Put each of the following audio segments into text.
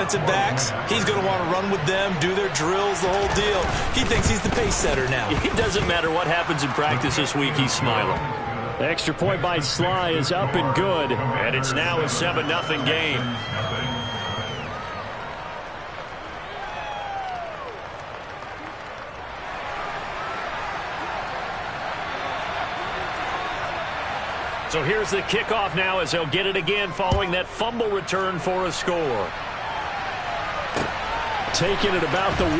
defensive backs. He's going to want to run with them, do their drills, the whole deal. He thinks he's the pace setter now. It doesn't matter what happens in practice this week, he's smiling. The extra point by Sly is up and good. And it's now a 7-0 game. So here's the kickoff now as they'll get it again following that fumble return for a score. Taking it about the 1.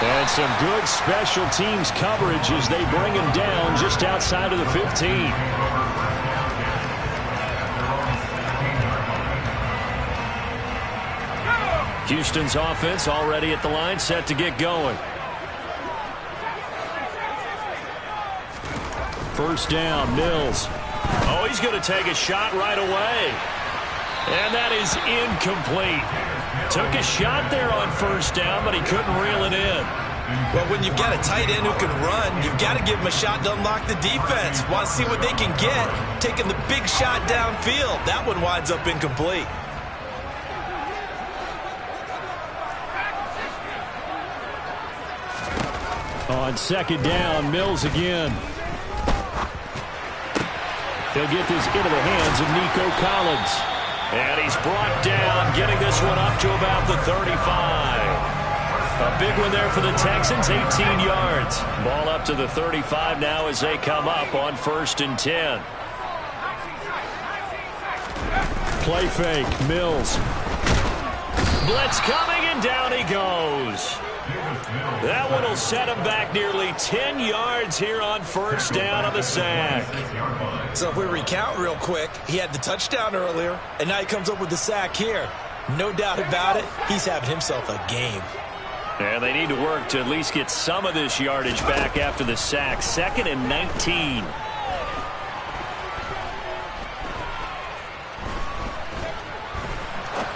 And some good special teams coverage as they bring him down just outside of the 15. Houston's offense already at the line, set to get going. First down, Mills. Oh, he's going to take a shot right away. And that is incomplete. Took a shot there on first down, but he couldn't reel it in. Well, when you've got a tight end who can run, you've got to give him a shot to unlock the defense. Want to see what they can get, taking the big shot downfield. That one winds up incomplete. On second down, Mills again. They'll get this into the hands of Nico Collins. And he's brought down, getting this one up to about the 35. A big one there for the Texans, 18 yards. Ball up to the 35 now as they come up on 1st and 10. Play fake, Mills. Blitz coming, and down he goes. That one will set him back nearly 10 yards here on 1st down on the sack. So if we recount real quick, he had the touchdown earlier, and now he comes up with the sack here. No doubt about it, he's having himself a game. And they need to work to at least get some of this yardage back after the sack. 2nd and 19.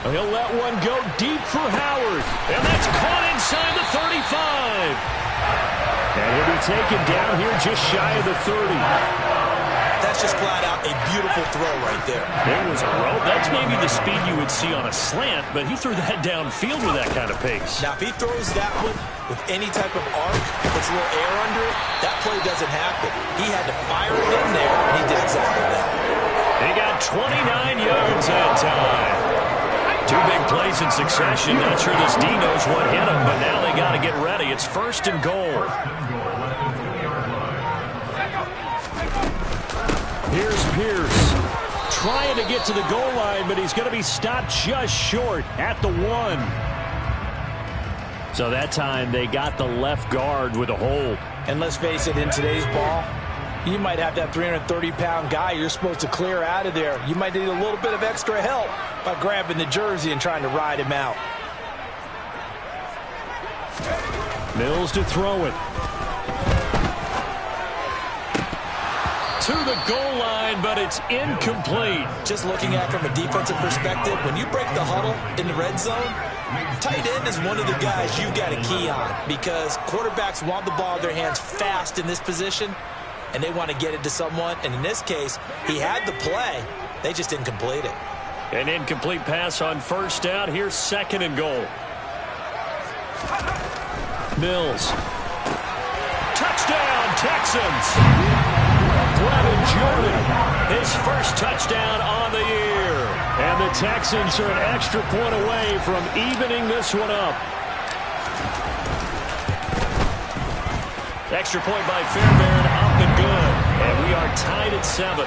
He'll let one go deep for Howard. And that's caught inside the 35. And he'll be taken down here just shy of the 30. That's just flat out a beautiful throw right there. There was a rope. That's maybe the speed you would see on a slant, but he threw that downfield with that kind of pace. Now, if he throws that one with any type of arc, puts a little air under it, that play doesn't happen. He had to fire it in there, and he did exactly that. He got 29 yards that time. 2 big plays in succession. Not sure this D knows what hit him, but now they got to get ready. It's 1st and goal. Here's Pierce trying to get to the goal line, but he's going to be stopped just short at the 1. So that time they got the left guard with a hold. And let's face it, in today's ball, you might have that 330-pound guy you're supposed to clear out of there. You might need a little bit of extra help by grabbing the jersey and trying to ride him out. Mills to throw it. To the goal line, but it's incomplete. Just looking at it from a defensive perspective, when you break the huddle in the red zone, tight end is one of the guys you've got to key on because quarterbacks want the ball in their hands fast in this position, and they want to get it to someone. And in this case, he had the play. They just didn't complete it. An incomplete pass on 1st down. Here's 2nd and goal. Mills. Touchdown, Texans. Brevin Jordan, his first touchdown on the year. And the Texans are an extra point away from evening this one up. Extra point by Fairbairn, up and good. And we are tied at 7.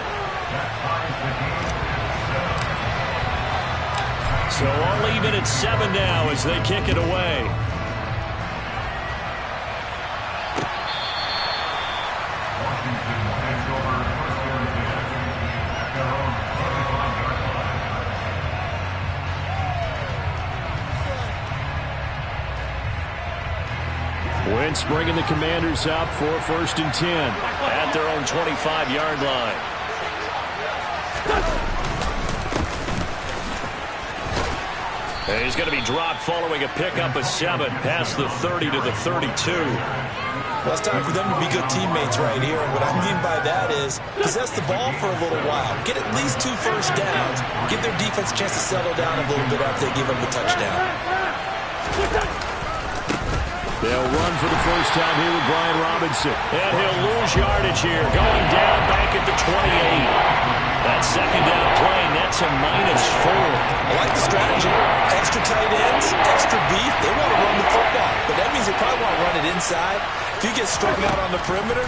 So all even at 7 now as they kick it away. Wentz bringing the Commanders up for 1st and 10 at their own 25-yard line. And he's going to be dropped following a pickup of 7 past the 30 to the 32. Well, it's time for them to be good teammates right here. And what I mean by that is possess the ball for a little while. Get at least 2 first downs. Give their defense a chance to settle down a little bit after they give up the touchdown. They'll run for the first time here with Brian Robinson. And he'll lose yardage here. Going down back at the 28. That second down play, that's a -4. I like the strategy. Extra tight ends, extra beef. They want to run the football. But that means they probably want to run it inside. If you get strung out on the perimeter,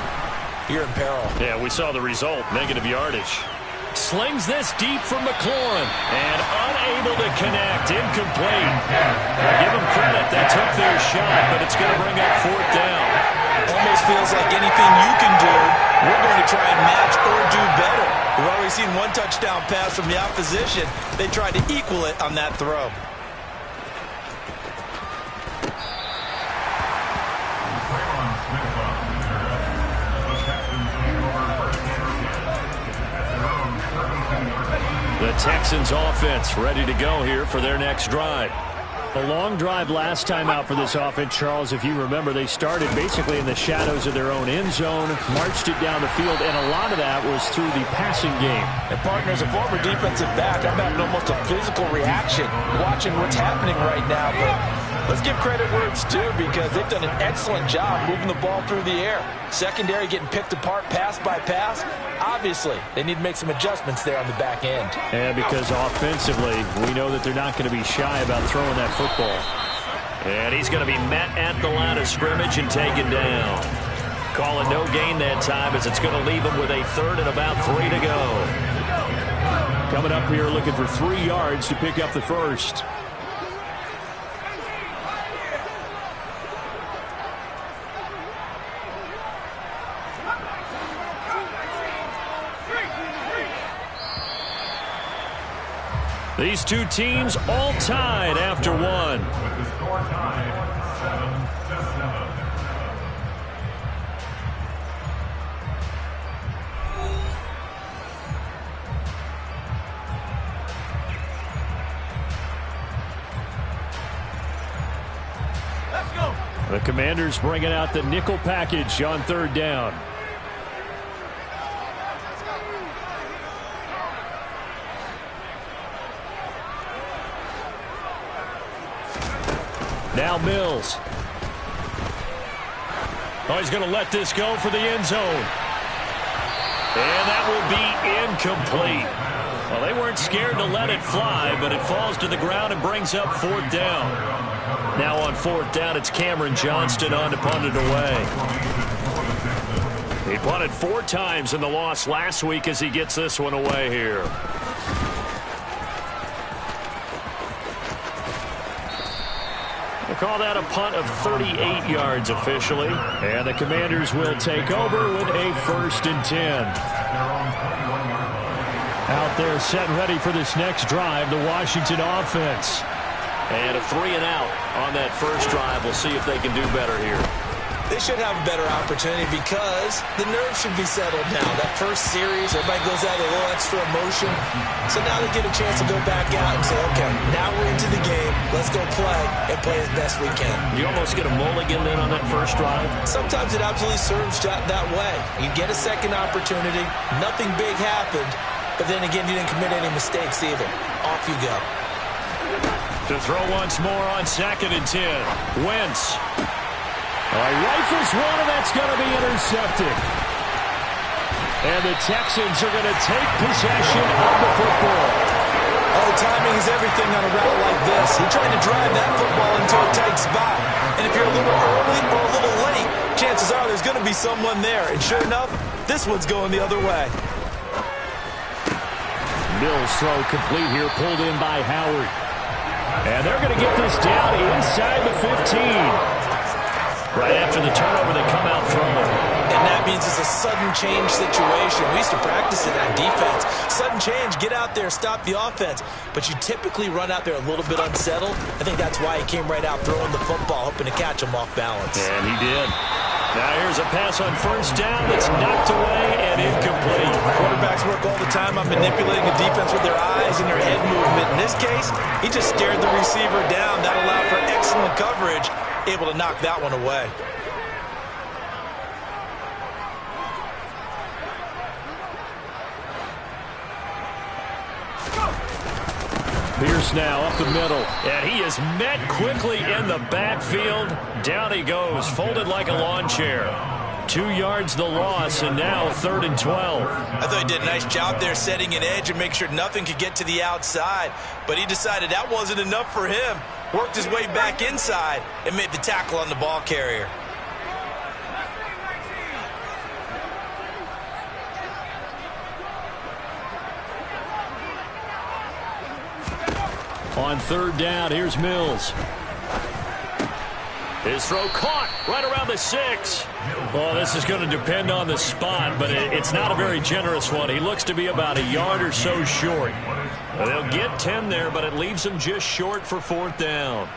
you're in peril. Yeah, we saw the result. Negative yardage. Slings this deep from McLaurin. And unable to connect. Incomplete. Give them credit. They took their shot, but it's going to bring up 4th down. Almost feels like anything you can do, we're going to try and match or do better. We've already seen 1 touchdown pass from the opposition. They tried to equal it on that throw. The Texans offense ready to go here for their next drive. A long drive last time out for this offense, Charles. If you remember, they started basically in the shadows of their own end zone, marched it down the field, and a lot of that was through the passing game. And partner, as a former defensive back, I'm having almost a physical reaction watching what's happening right now. But let's give credit where it's due, because they've done an excellent job moving the ball through the air. Secondary getting picked apart pass by pass. Obviously, they need to make some adjustments there on the back end. And because offensively, we know that they're not going to be shy about throwing that football. And he's going to be met at the line of scrimmage and taken down. Call it no gain that time, as it's going to leave him with a 3rd and about 3 to go. Coming up here looking for 3 yards to pick up the first. These two teams all tied after 1. Let's go. The Commanders bringing out the nickel package on 3rd down. Now Mills. Oh, he's going to let this go for the end zone. And that will be incomplete. Well, they weren't scared to let it fly, but it falls to the ground and brings up 4th down. Now on 4th down, it's Cameron Johnston on to punt it away. He punted 4 times in the loss last week as he gets this one away here. Call that a punt of 38 yards officially. And the Commanders will take over with a 1st and 10. Out there set and ready for this next drive, the Washington offense. And a 3 and out on that first drive. We'll see if they can do better here. They should have a better opportunity because the nerves should be settled now. That first series, everybody goes out with a little extra emotion. So now they get a chance to go back out and say, okay, now we're into the game. Let's go play and play as best we can. You almost get a mulligan then on that first drive? Sometimes it absolutely serves that way. You get a second opportunity. Nothing big happened. But then again, you didn't commit any mistakes either. Off you go. To throw once more on 2nd and 10. Wentz. Rifles one, and that's going to be intercepted. And the Texans are going to take possession of the football. Oh, timing is everything on a route like this. He tried to drive that football into a tight spot. And if you're a little early or a little late, chances are there's going to be someone there. And sure enough, this one's going the other way. Mills throw complete here, pulled in by Howard. And they're going to get this down inside the 15. Right after the turnover, they come out throwing. And that means it's a sudden change situation. We used to practice it on defense. Sudden change, get out there, stop the offense. But you typically run out there a little bit unsettled. I think that's why he came right out throwing the football, hoping to catch him off balance. And he did. Now here's a pass on 1st down that's knocked away and incomplete. Quarterbacks work all the time on manipulating the defense with their eyes and their head movement. In this case, he just stared the receiver down. That allowed for excellent coverage. Able to knock that one away. Pierce now up the middle. And he is met quickly in the backfield. Down he goes, folded like a lawn chair. 2 yards the loss, and now 3rd and 12. I thought he did a nice job there setting an edge and make sure nothing could get to the outside. But he decided that wasn't enough for him. Worked his way back inside and made the tackle on the ball carrier. On 3rd down, here's Mills. His throw caught right around the 6. Well, this is going to depend on the spot, but it's not a very generous one. He looks to be about a yard or so short. They'll get 10 there, but it leaves them just short for 4th down.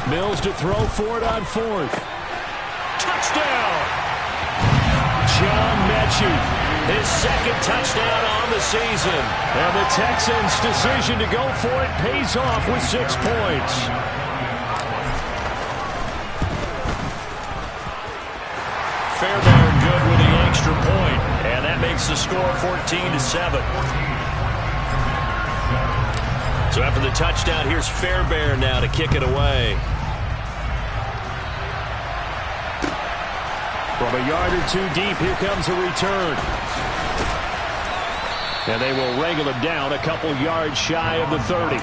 Mills to throw for it on 4th. Touchdown! John Mechie, his 2nd touchdown on the season. And the Texans' decision to go for it pays off with 6 points. Fairbairn good with the extra point, and that makes the score 14-7. So after the touchdown, here's Fairbairn now to kick it away. From a yard or 2 deep, here comes a return. And they will wrangle him down a couple yards shy of the 30.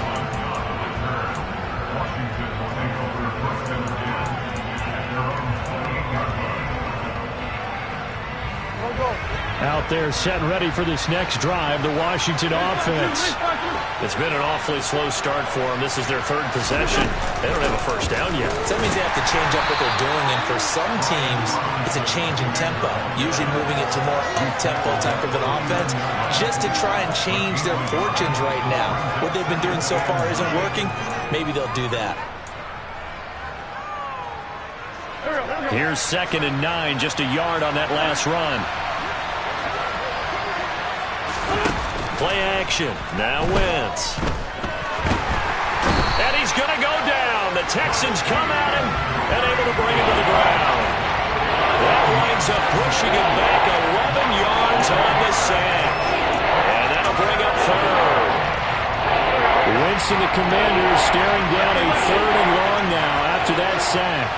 Out there set and ready for this next drive, the Washington offense. It's been an awfully slow start for them. This is their 3rd possession. They don't have a first down yet. So that means they have to change up what they're doing, and for some teams, it's a change in tempo, usually moving it to more up-tempo type of an offense, just to try and change their fortunes right now. What they've been doing so far isn't working. Maybe they'll do that. Here's 2nd and 9, just a yard on that last run. Play action. Now Wentz. And he's going to go down. The Texans come at him and able to bring him to the ground. That winds up pushing him back 11 yards on the sack. And that'll bring up 3rd. Wentz and the Commanders staring down a 3rd and long now after that sack.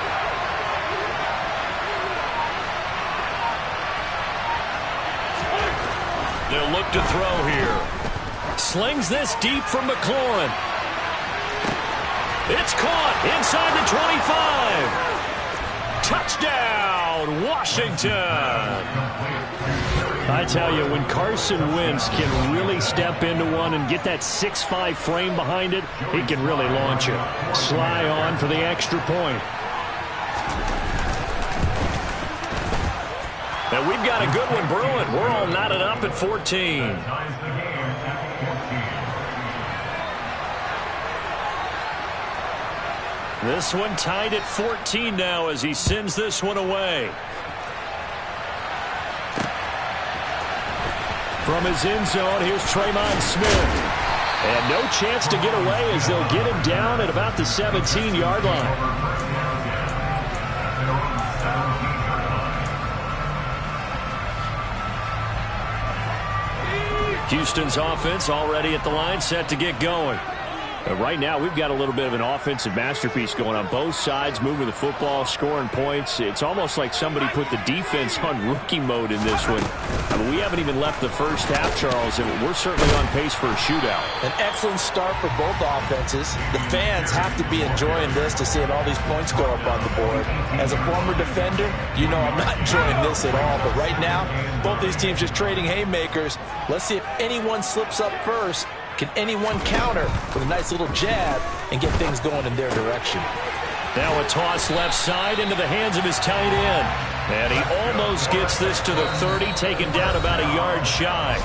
They'll look to throw here. Slings this deep from McLaurin. It's caught inside the 25. Touchdown, Washington. I tell you, when Carson Wentz can really step into one and get that 6'5" frame behind it, he can really launch it. Sly on for the extra point. And we've got a good one brewing. We're all knotted up at 14. This one tied at 14 now as he sends this one away. From his end zone, here's Tremon Smith. And no chance to get away as they'll get him down at about the 17-yard line. Houston's offense already at the line, set to get going. Right now, we've got a little bit of an offensive masterpiece going on both sides, moving the football, scoring points. It's almost like somebody put the defense on rookie mode in this one. I mean, we haven't even left the first half, Charles, and we're certainly on pace for a shootout. An excellent start for both offenses. The fans have to be enjoying this to see all these points go up on the board. As a former defender, you know I'm not enjoying this at all. But right now, both these teams just trading haymakers. Let's see if anyone slips up first. Can anyone counter with a nice little jab and get things going in their direction? Now a toss left side into the hands of his tight end. And he almost gets this to the 30, taken down about a yard shy.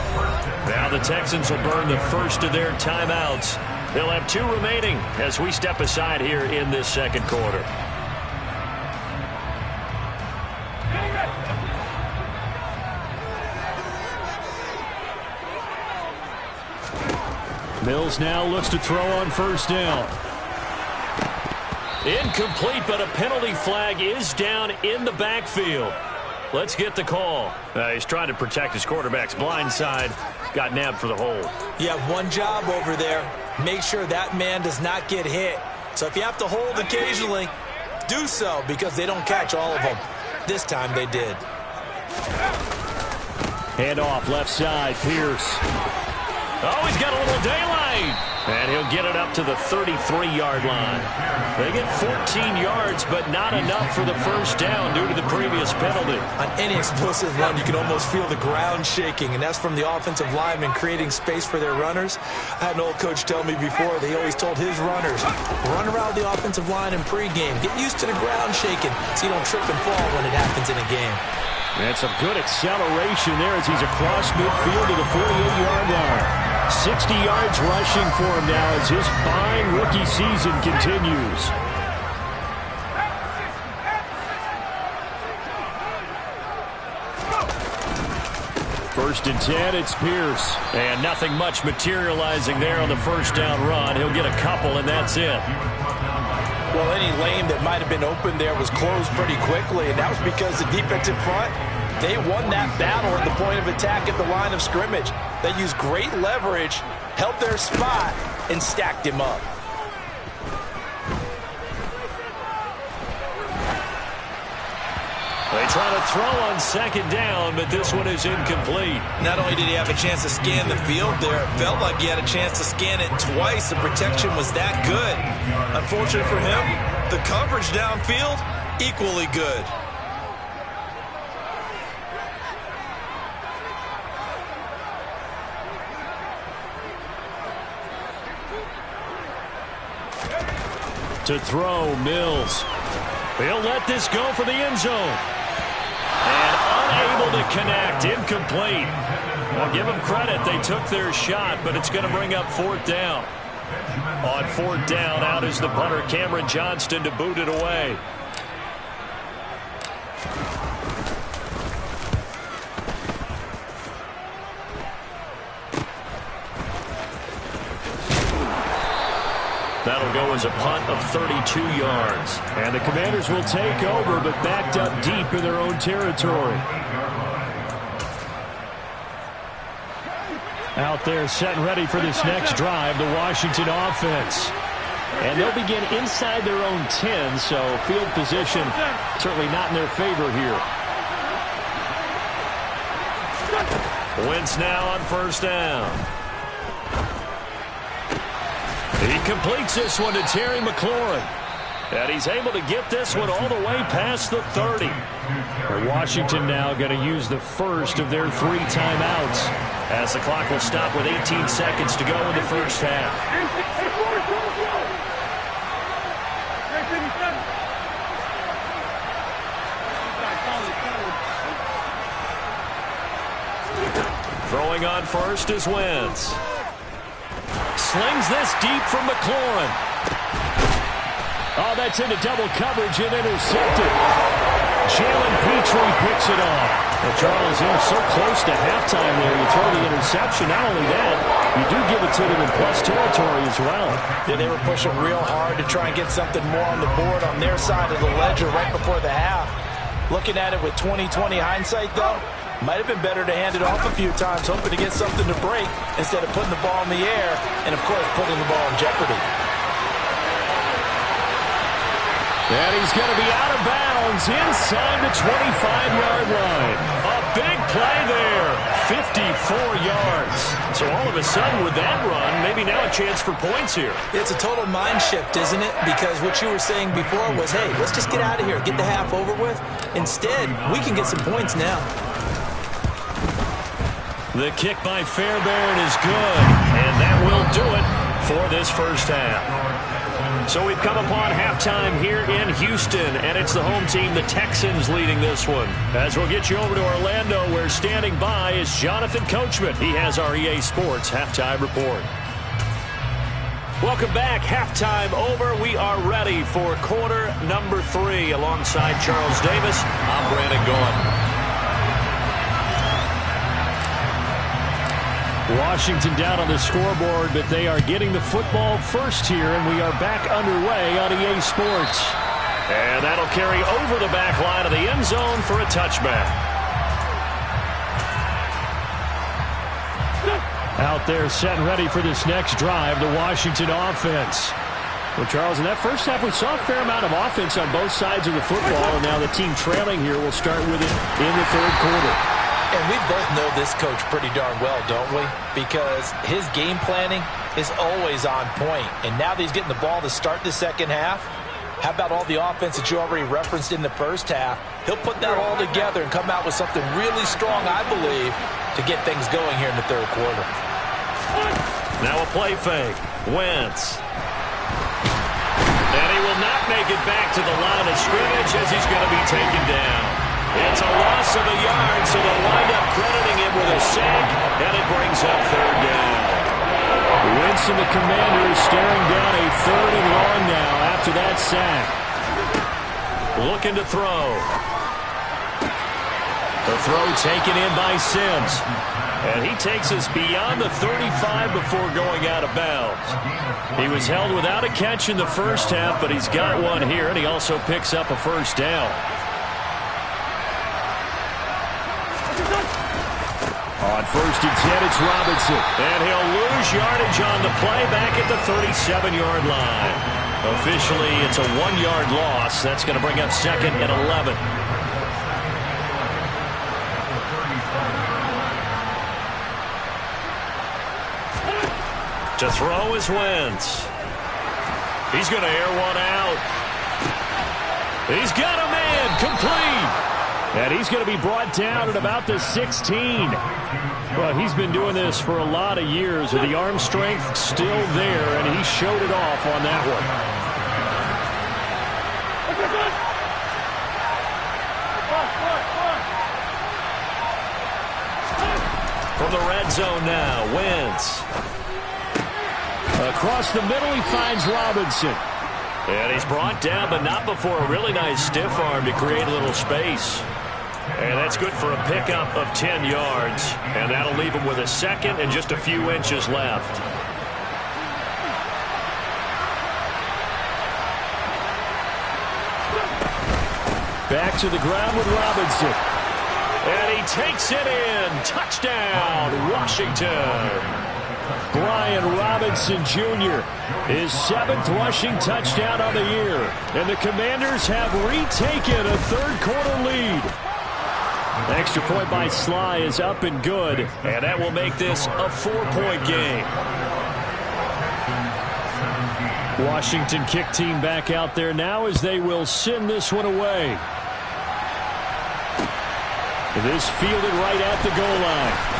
Now the Texans will burn the first of their timeouts. They'll have 2 remaining as we step aside here in this second quarter. Mills now looks to throw on first down. Incomplete, but a penalty flag is down in the backfield. Let's get the call. He's trying to protect his quarterback's blind side. Got nabbed for the hold. You have one job over there. Make sure that man does not get hit. So if you have to hold occasionally, do so, because they don't catch all of them. This time they did. Handoff left side, Pierce. Oh, he's got a little daylight. And he'll get it up to the 33-yard line. They get 14 yards, but not enough for the first down due to the previous penalty. On any explosive run, you can almost feel the ground shaking, and that's from the offensive linemen creating space for their runners. I had an old coach tell me before, they always told his runners, run around the offensive line in pregame. Get used to the ground shaking so you don't trip and fall when it happens in a game. And some good acceleration there as he's across midfield to the 48-yard line. 60 yards rushing for him now as his fine rookie season continues. First and 10, it's Pierce. And nothing much materializing there on the first down run. He'll get a couple, and that's it. Well, any lane that might have been open there was closed pretty quickly, and that was because the defensive front, they won that battle at the point of attack at the line of scrimmage. They used great leverage, held their spot, and stacked him up. They try to throw on second down, but this one is incomplete. Not only did he have a chance to scan the field there, it felt like he had a chance to scan it twice. The protection was that good. Unfortunate for him, the coverage downfield, equally good. To throw, Mills. He'll let this go for the end zone. And unable to connect, incomplete. Well, give them credit. They took their shot, but it's going to bring up fourth down. On fourth down, out is the punter, Cameron Johnston, to boot it away. That'll go as a punt of 32 yards. And the Commanders will take over, but backed up deep in their own territory. Out there set and ready for this next drive, the Washington offense. And they'll begin inside their own 10, so field position certainly not in their favor here. Wentz now on first down. He completes this one to Terry McLaurin. And he's able to get this one all the way past the 30. Washington now going to use the first of their 3 timeouts, as the clock will stop with 18 seconds to go in the first half. Throwing on first is Wentz. Slings this deep from McLaurin. Oh, that's into double coverage and intercepted. Jalen Petrie picks it off. Well, Charles, you're so close to halftime there. You throw the interception. Not only that, you do give it to them in plus territory as well. Yeah, they were pushing real hard to try and get something more on the board on their side of the ledger right before the half. Looking at it with 20/20 hindsight, though, might have been better to hand it off a few times, hoping to get something to break instead of putting the ball in the air and, of course, putting the ball in jeopardy. And he's going to be out of bounds inside the 25-yard line. A big play there, 54 yards. So all of a sudden with that run, maybe now a chance for points here. It's a total mind shift, isn't it? Because what you were saying before was, hey, let's just get out of here, get the half over with. Instead, we can get some points now. The kick by Fairbairn is good, and that will do it for this first half. So we've come upon halftime here in Houston, and it's the home team, the Texans, leading this one. As we'll get you over to Orlando, where standing by is Jonathan Coachman. He has our EA Sports halftime report. Welcome back. Halftime over. We are ready for quarter number 3. Alongside Charles Davis, I'm Brandon Gaudin. Washington down on the scoreboard, but they are getting the football first here, and we are back underway on EA Sports. And that'll carry over the back line of the end zone for a touchback. Out there set and ready for this next drive, the Washington offense. Well, Charles, in that first half, we saw a fair amount of offense on both sides of the football, and now the team trailing here will start with it in the third quarter. And we both know this coach pretty darn well, don't we? Because his game planning is always on point. And now that he's getting the ball to start the second half, how about all the offense that you already referenced in the first half? He'll put that all together and come out with something really strong, I believe, to get things going here in the third quarter. Now a play fake. Wentz. And he will not make it back to the line of scrimmage as he's going to be taken down. It's a loss of a yard, so they'll wind up crediting him with a sack, and it brings up third down. Wentz and the Commanders staring down a 3rd and long now after that sack. Looking to throw. The throw taken in by Sims. And he takes us beyond the 35 before going out of bounds. He was held without a catch in the first half, but he's got one here, and he also picks up a first down. On 1st and 10, it's Robinson. And he'll lose yardage on the play back at the 37-yard line. Officially, it's a 1-yard loss. That's going to bring up 2nd and 11. To throw is Wentz. He's going to air one out. He's got a man complete. And he's going to be brought down at about the 16. Well, he's been doing this for a lot of years, with the arm strength still there, and he showed it off on that one. From the red zone now, Wentz. Across the middle, he finds Robinson. And he's brought down, but not before a really nice stiff arm to create a little space. And that's good for a pickup of 10 yards. And that'll leave him with a 2nd and just a few inches left. Back to the ground with Robinson. And he takes it in. Touchdown, Washington. Brian Robinson Jr., his 7th rushing touchdown on the year. And the Commanders have retaken a third-quarter lead. The extra point by Sly is up and good, and that will make this a 4-point game. Washington kick team back out there now as they will send this one away. This fielded right at the goal line.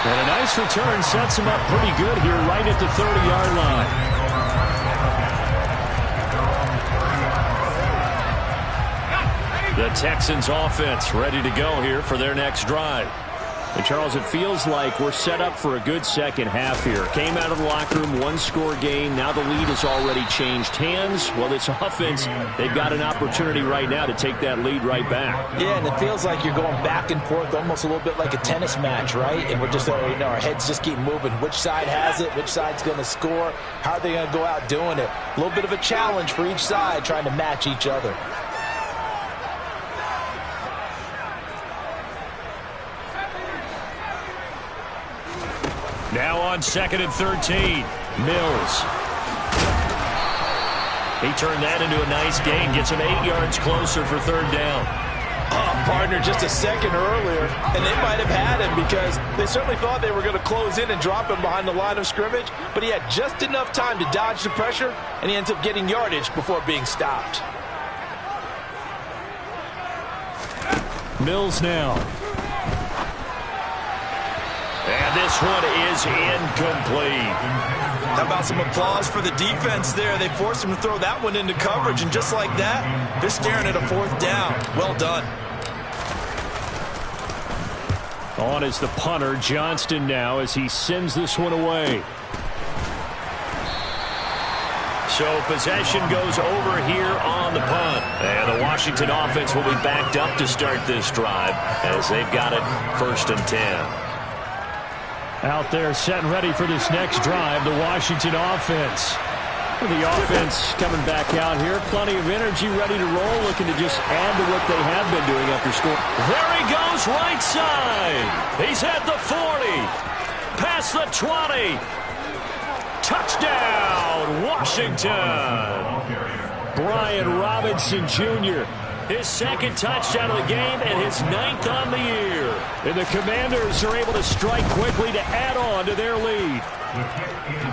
And a nice return sets him up pretty good here right at the 30-yard line. The Texans offense ready to go here for their next drive. And Charles, it feels like we're set up for a good second half here. Came out of the locker room, 1-score game. Now the lead has already changed hands. Well, this offense, they've got an opportunity right now to take that lead right back. Yeah, and it feels like you're going back and forth almost a little bit like a tennis match, right? And we're just, our heads just keep moving. Which side has it? Which side's going to score? How are they going to go out doing it? A little bit of a challenge for each side trying to match each other. Now on 2nd and 13, Mills. He turned that into a nice gain, gets him 8 yards closer for third down. Partner, just a second earlier, and they might have had him because they certainly thought they were going to close in and drop him behind the line of scrimmage, but he had just enough time to dodge the pressure, and he ends up getting yardage before being stopped. Mills now. And this one is incomplete. How about some applause for the defense there? They forced him to throw that one into coverage, and just like that, they're staring at a 4th down. Well done. On is the punter, Johnston, now as he sends this one away. So possession goes over here on the punt. And the Washington offense will be backed up to start this drive as they've got it 1st and 10. Out there setting ready for this next drive, the Washington offense. The offense coming back out here. Plenty of energy, ready to roll, looking to just add to what they have been doing after scoring. There he goes, right side. He's at the 40. Past the 20. Touchdown, Washington. Brian Robinson Jr., his second touchdown of the game and his 9th on the year. And the Commanders are able to strike quickly to add on to their lead.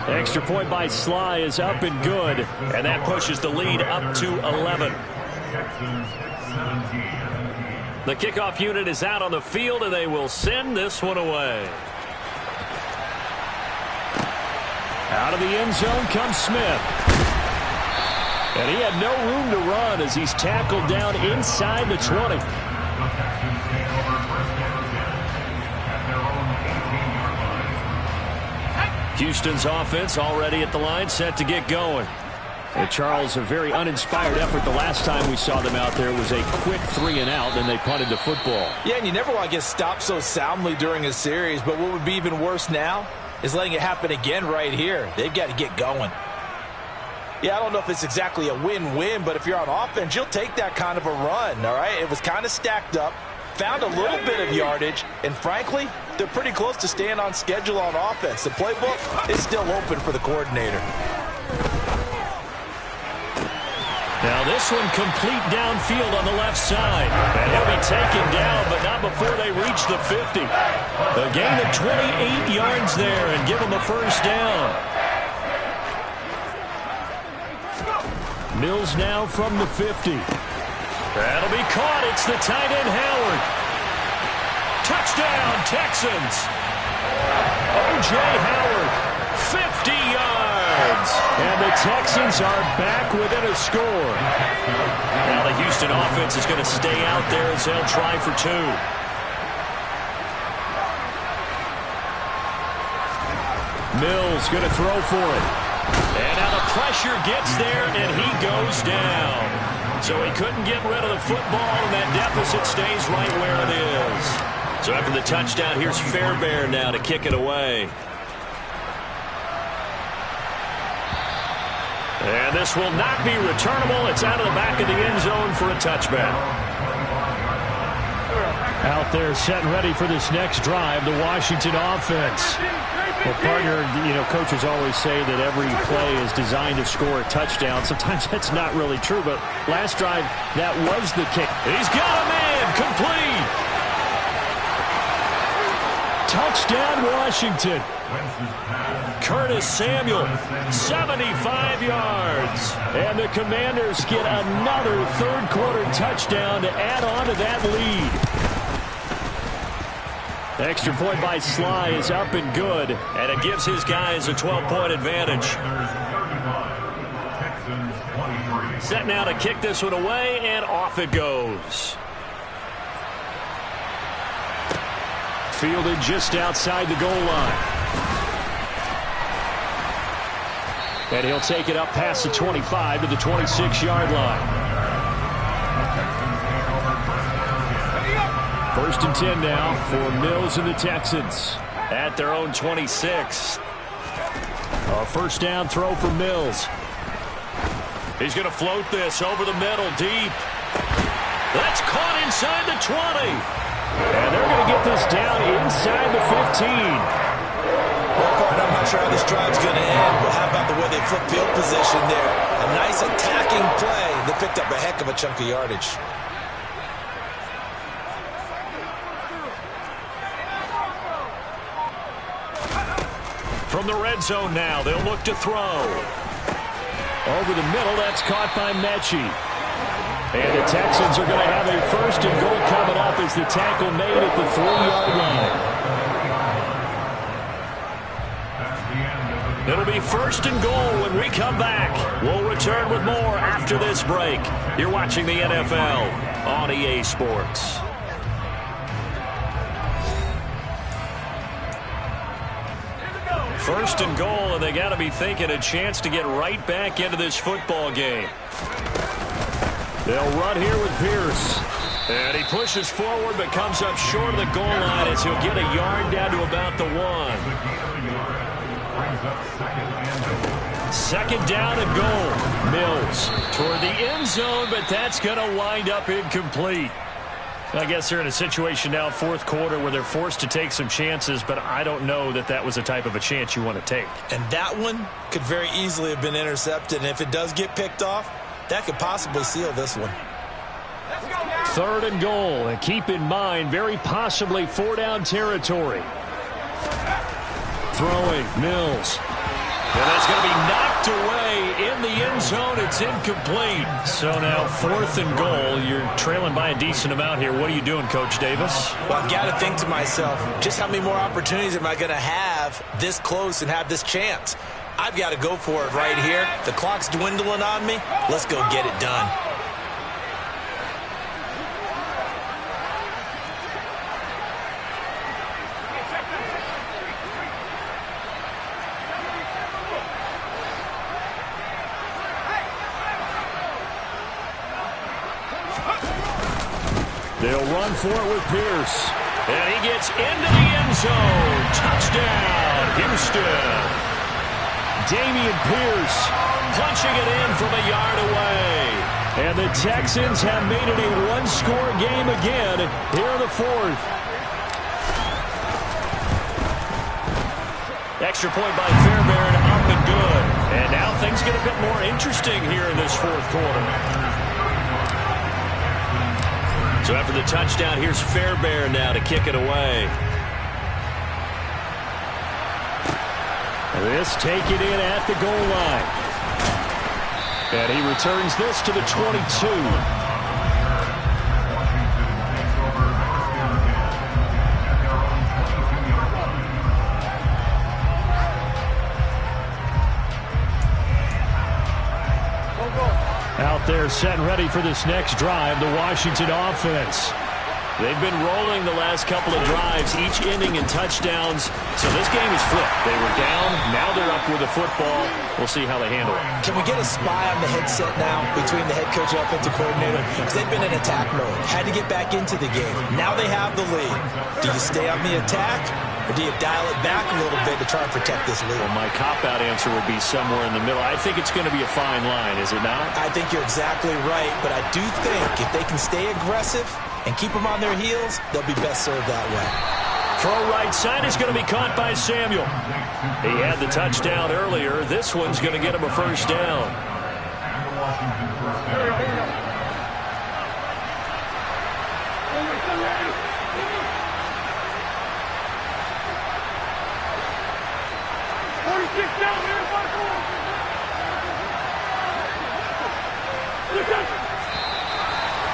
Extra point by Sly is up and good, and that pushes the lead up to 11. The kickoff unit is out on the field, and they will send this one away. Out of the end zone comes Smith. And he had no room to run as he's tackled down inside the 20. Houston's offense already at the line, set to get going. And Charles, a very uninspired effort the last time we saw them out there. It was a quick 3-and-out, and they punted the football. Yeah, and you never want to get stopped so soundly during a series, but what would be even worse now is letting it happen again right here. They've got to get going. Yeah, I don't know if it's exactly a win-win, but if you're on offense, you'll take that kind of a run, all right? It was kind of stacked up, found a little bit of yardage, and frankly, they're pretty close to staying on schedule on offense. The playbook is still open for the coordinator. Now this one complete downfield on the left side. And he'll be taken down, but not before they reach the 50. A gain of 28 yards there and give them a first down. Mills now from the 50. That'll be caught. It's the tight end, Howard. Touchdown, Texans. O.J. Howard, 50 yards. And the Texans are back within a score. Now the Houston offense is going to stay out there as they'll try for 2. Mills going to throw for it. And now the pressure gets there, and he goes down. So he couldn't get rid of the football, and that deficit stays right where it is. So after the touchdown, here's Fairbairn now to kick it away. And this will not be returnable. It's out of the back of the end zone for a touchback. Out there set and ready for this next drive, the Washington offense. Well, partner, you know, coaches always say that every play is designed to score a touchdown. Sometimes that's not really true, but last drive, that was the kick. He's got a man, complete. Touchdown, Washington. Curtis Samuel, 75 yards. And the Commanders get another third-quarter touchdown to add on to that lead. The extra point by Sly is up and good, and it gives his guys a 12-point advantage. Set now to kick this one away, and off it goes. Fielded just outside the goal line. And he'll take it up past the 25 to the 26-yard line. First and 10 now for Mills and the Texans at their own 26. A first down throw for Mills. He's going to float this over the middle deep. That's caught inside the 20. And they're going to get this down inside the 15. Well, partner, I'm not sure how this drive's going to end, but how about the way they flip field position there? A nice attacking play that picked up a heck of a chunk of yardage. From the red zone now, they'll look to throw. Over the middle, that's caught by Mechie. And the Texans are going to have a first and goal coming up as the tackle made at the 3-yard line. It'll be first and goal when we come back. We'll return with more after this break. You're watching the NFL on EA Sports. First and goal, and they got to be thinking a chance to get right back into this football game. They'll run here with Pierce. And he pushes forward but comes up short of the goal line as he'll get a yard down to about the 1. Second down and goal. Mills toward the end zone, but that's going to wind up incomplete. I guess they're in a situation now, fourth quarter, where they're forced to take some chances, but I don't know that that was the type of a chance you want to take. And that one could very easily have been intercepted, and if it does get picked off, that could possibly seal this one. Third and goal, and keep in mind, very possibly 4-down territory. Throwing, Mills. And that's going to be knocked away in the end zone. It's incomplete. So now 4th and goal. You're trailing by a decent amount here. What are you doing, Coach Davis? Well, I've got to think to myself, just how many more opportunities am I going to have this close and have this chance? I've got to go for it right here. The clock's dwindling on me. Let's go get it done. They'll run for it with Pierce. And he gets into the end zone. Touchdown, Houston. Damian Pierce punching it in from a yard away. And the Texans have made it a one-score game again here in the 4th. Extra point by Fairbairn, up and good. And now things get a bit more interesting here in this 4th quarter. So after the touchdown, here's Fairbairn now to kick it away. This taken in at the goal line. And he returns this to the 22. Out there set and ready for this next drive, the Washington offense. They've been rolling the last couple of drives, each ending in touchdowns. So this game is flipped. They were down, now they're up with the football. We'll see how they handle it. Can we get a spy on the headset now between the head coach and offensive coordinator? Because they've been in attack mode. Had to get back into the game. Now they have the lead. Do you stay on the attack, or do you dial it back a little bit to try and protect this lead? Well, my cop-out answer would be somewhere in the middle. I think it's going to be a fine line, is it not? I think you're exactly right, but I do think if they can stay aggressive and keep them on their heels, they'll be best served that way. Throw right side is going to be caught by Samuel. He had the touchdown earlier. This one's going to get him a first down.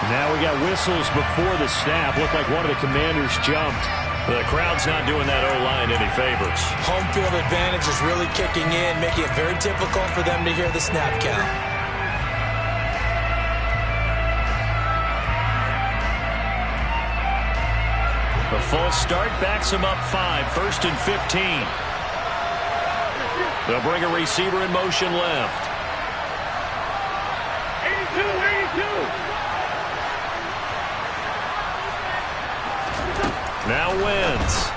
Now we got whistles before the snap. Looked like one of the Commanders jumped. The crowd's not doing that O-line any favors. Home field advantage is really kicking in, making it very difficult for them to hear the snap count. The false start backs him up 5, 1st and 15. They'll bring a receiver in motion left. 82. Now Wentz.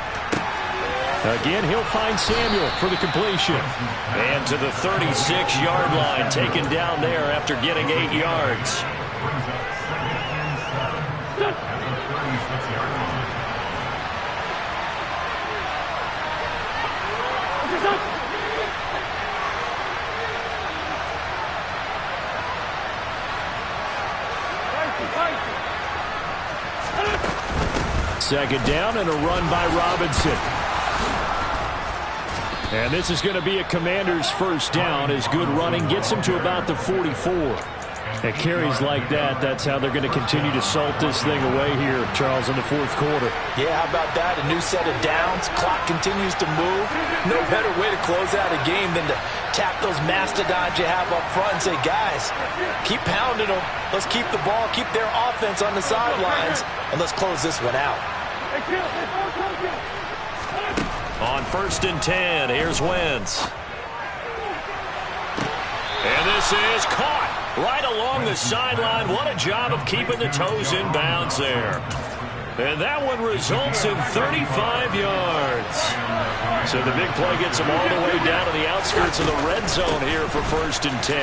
Again, he'll find Samuel for the completion. And to the 36-yard line, taken down there after getting 8 yards. Second down and a run by Robinson. And this is going to be a Commander's first down as good running gets him to about the 44. At carries like that, that's how they're going to continue to salt this thing away here, Charles, in the 4th quarter. Yeah, how about that? A new set of downs. Clock continues to move. No better way to close out a game than to tap those mastodons you have up front and say, guys, keep pounding them. Let's keep the ball, keep their offense on the sidelines, and let's close this one out. On 1st and 10, here's Wentz. And this is caught right along the sideline. What a job of keeping the toes in bounds there. And that one results in 35 yards. So the big play gets him all the way down to the outskirts of the red zone here for 1st and 10.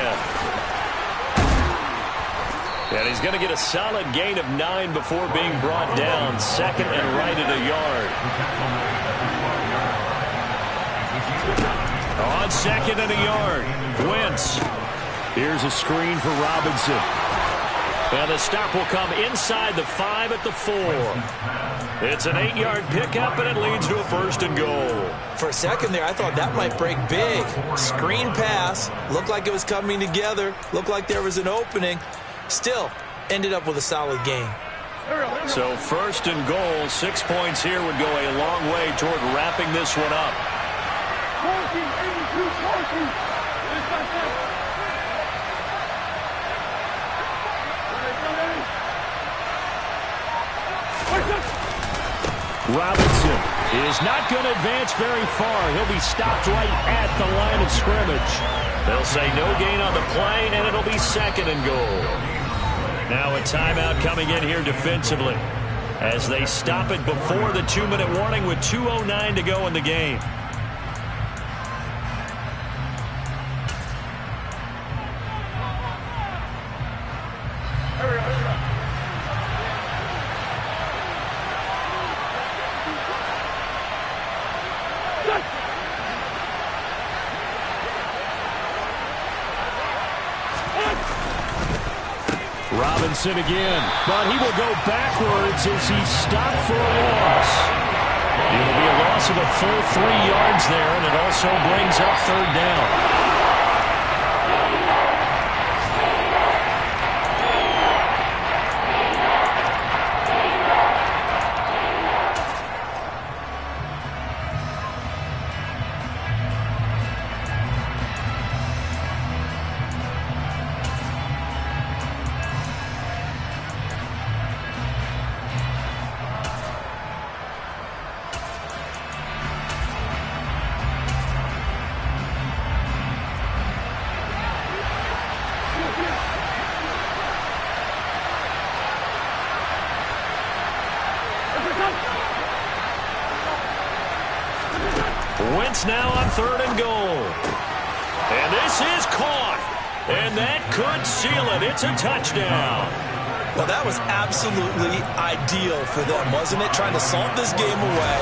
And he's going to get a solid gain of 9 before being brought down. 2nd and right at a yard. On 2nd and a yard, Wentz. Here's a screen for Robinson. And the stop will come inside the 5 at the 4. It's an 8-yard pickup, and it leads to a 1st and goal. For a second there, I thought that might break big. Screen pass. Looked like it was coming together. Looked like there was an opening. Still, ended up with a solid gain. So 1st and goal, 6 points here would go a long way toward wrapping this one up. Robinson is not going to advance very far. He'll be stopped right at the line of scrimmage. They'll say no gain on the play, and it'll be 2nd and goal. Now a timeout coming in here defensively as they stop it before the 2-minute warning with 2:09 to go in the game. Robinson again, but he will go backwards as he's stopped for a loss. It'll be a loss of a full 3 yards there, and it also brings up 3rd down. Wentz now on 3rd and goal. And this is caught. And that could seal it. It's a touchdown. Well, that was absolutely ideal for them, wasn't it? Trying to salt this game away.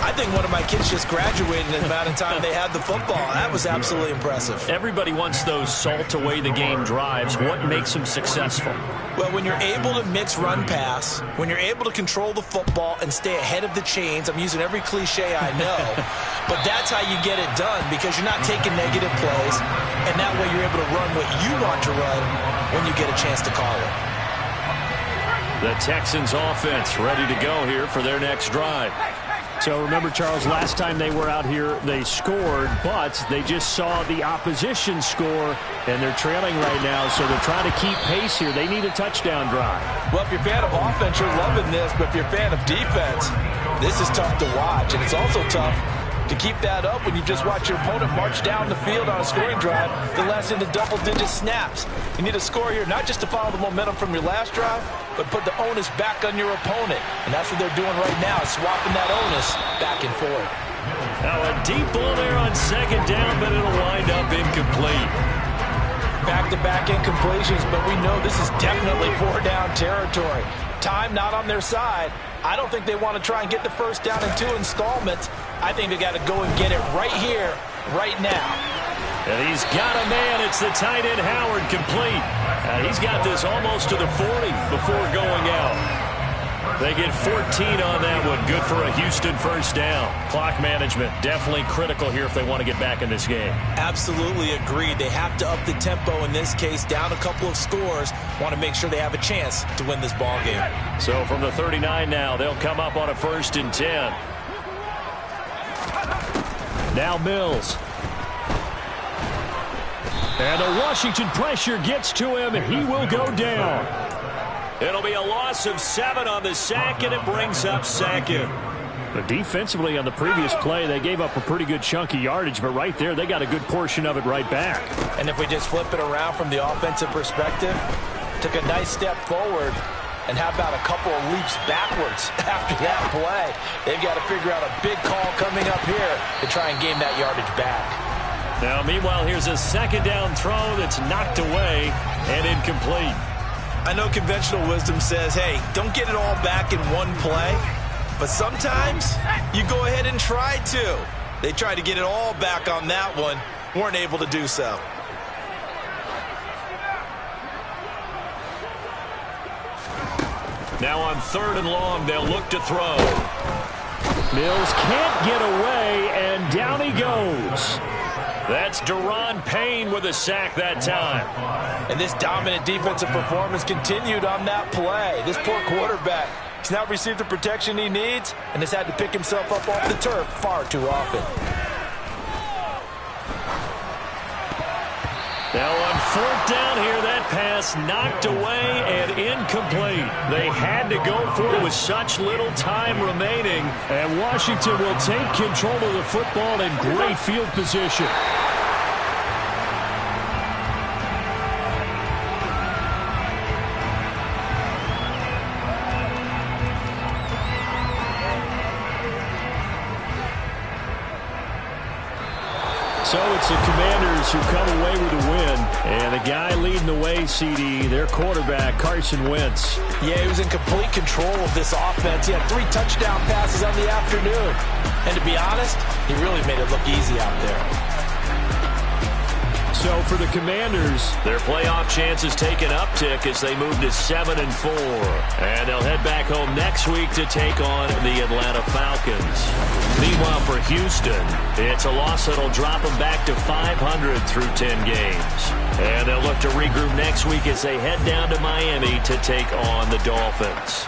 I think one of my kids just graduated in the amount of time they had the football. That was absolutely impressive. Everybody wants those salt away the game drives. What makes them successful? Well, when you're able to mix run-pass, when you're able to control the football and stay ahead of the chains, I'm using every cliche I know, but that's how you get it done because you're not taking negative plays, and that way you're able to run what you want to run when you get a chance to call it. The Texans offense ready to go here for their next drive. So remember, Charles, last time they were out here, they scored, but they just saw the opposition score, and they're trailing right now, so they're trying to keep pace here. They need a touchdown drive. Well, if you're a fan of offense, you're loving this, but if you're a fan of defense, this is tough to watch, and it's also tough to keep that up when you just watch your opponent march down the field on a scoring drive that lasts into double-digit snaps. You need a score here, not just to follow the momentum from your last drive, but put the onus back on your opponent. And that's what they're doing right now, swapping that onus back and forth. Now a deep ball there on 2nd down, but it'll wind up incomplete. Back-to-back incompletions, but we know this is definitely 4-down territory. Time not on their side. I don't think they want to try and get the 1st down in 2 installments. I think they got to go and get it right here, right now. And he's got a man. It's the tight end Howard, complete. He's got this almost to the 40 before going out. They get 14 on that one. Good for a Houston 1st down. Clock management definitely critical here if they want to get back in this game. Absolutely agreed. They have to up the tempo in this case, down a couple of scores. Want to make sure they have a chance to win this ball game. So from the 39 now, they'll come up on a 1st and 10. Now Mills. And the Washington pressure gets to him, and he will go down. It'll be a loss of 7 on the sack, and it brings up 2nd. But defensively on the previous play, they gave up a pretty good chunk of yardage, but right there, they got a good portion of it right back. And if we just flip it around from the offensive perspective, took a nice step forward, and how about a couple of leaps backwards after that play? They've got to figure out a big call coming up here to try and gain that yardage back. Now, meanwhile, here's a second down throw that's knocked away and incomplete. I know conventional wisdom says, hey, don't get it all back in one play. But sometimes you go ahead and try to. They tried to get it all back on that one. Weren't able to do so. Now on 3rd and long, they'll look to throw. Mills can't get away, and down he goes. That's Daron Payne with a sack that time. And this dominant defensive performance continued on that play. This poor quarterback has now received the protection he needs and has had to pick himself up off the turf far too often. Now on 4th down here, that pass knocked away and incomplete. They had to go for it with such little time remaining. And Washington will take control of the football in great field position. So it's the Commanders who come away with a win. And the guy leading the way, CD, their quarterback, Carson Wentz. Yeah, he was in complete control of this offense. He had 3 touchdown passes on the afternoon. And to be honest, he really made it look easy out there. So for the Commanders, their playoff chances take an uptick as they move to 7-4. And they'll head back home next week to take on the Atlanta Falcons. Meanwhile, for Houston, it's a loss that'll drop them back to 500 through 10 games. And they'll look to regroup next week as they head down to Miami to take on the Dolphins.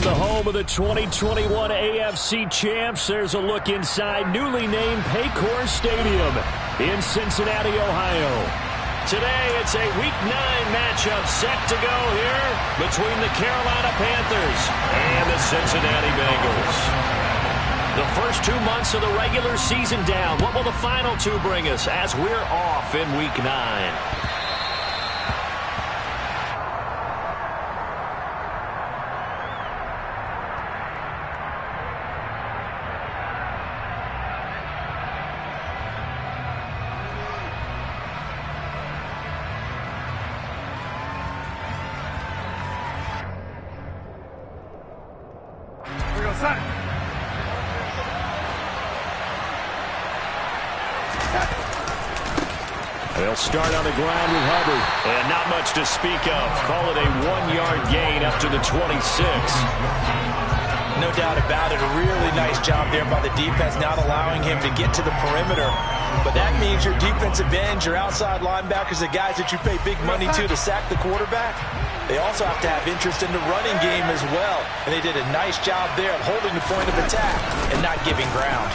From the home of the 2021 AFC champs, there's a look inside newly named Paycor Stadium in Cincinnati, Ohio. Today, it's a Week 9 matchup set to go here between the Carolina Panthers and the Cincinnati Bengals. The first 2 months of the regular season down. What will the final 2 bring us as we're off in Week 9? They'll start on the ground with Hubbard. And not much to speak of. Call it a 1-yard gain up to the 26. No doubt about it. A really nice job there by the defense, not allowing him to get to the perimeter. But that means your defensive ends, your outside linebackers, the guys that you pay big money to sack the quarterback, they also have to have interest in the running game as well. And they did a nice job there of holding the point of attack and not giving ground.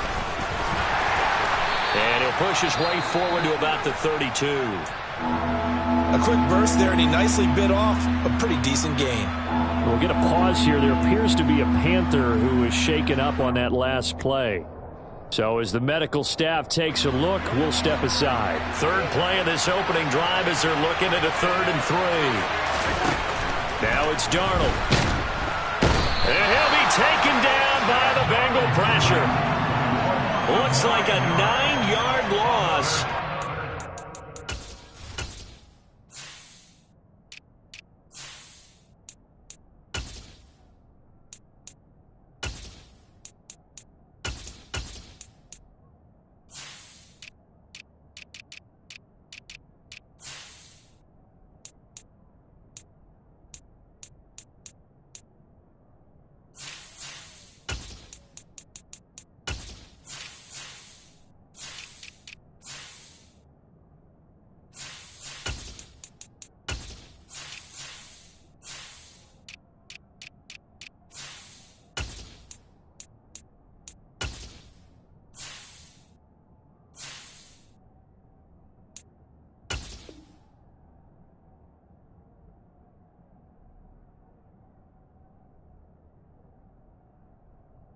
And he'll push his way forward to about the 32. A quick burst there, and he nicely bit off a pretty decent gain. We'll get a pause here. There appears to be a Panther who was shaken up on that last play. So as the medical staff takes a look, we'll step aside. Third play of this opening drive as they're looking at a 3rd and 3. Now it's Darnold. And he'll be taken down by the Bengal pressure. Looks like a